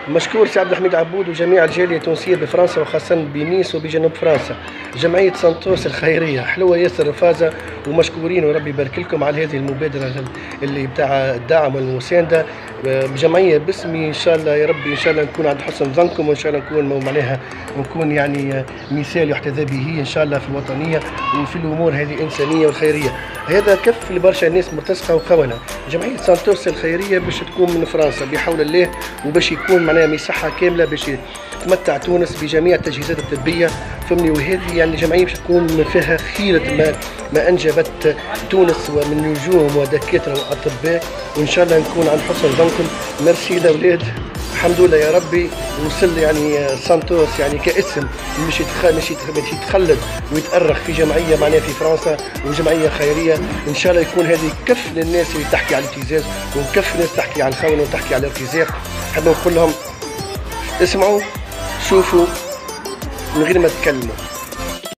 مشكور سي عبد الحميد عبود وجميع الجاليه التونسيه بفرنسا وخاصه بنيس وبجنوب فرنسا. جمعيه سانتوس الخيريه حلوه ياسر رفازه، ومشكورين وربي يبارك لكم على هذه المبادره اللي بتاع الدعم والمسانده. بجمعيه باسمي ان شاء الله يا ربي، ان شاء الله نكون عند حسن ظنكم، وان شاء الله نكون معناها نكون يعني مثال يحتذى به ان شاء الله في الوطنيه وفي الامور هذه الانسانيه والخيريه. هذا كف لبرشا ناس مرتزقه وخونه. جمعيه سانتوس الخيريه باش تكون من فرنسا بحول الله، وباش يكون معناها مساحه كامله باش تمتع تونس بجميع التجهيزات الطبيه فهمني. وهذه يعني جمعيه باش تكون فيها خيره ما انجبت تونس ومن نجوم ودكاتره واطباء، وان شاء الله نكون عند حسن ظنكم. ميرسي الاولاد، الحمد لله يا ربي. وصل يعني سانتوس يعني كاسم مش يتخلد ويتأرخ في جمعيه معناها في فرنسا وجمعيه خيريه. ان شاء الله يكون هذه كف للناس اللي تحكي على الابتزاز، وكف ناس تحكي عن الخونه وتحكي على الارتزاق. حاب نقول لهم اسمعوا شوفوا من غير ما تتكلموا.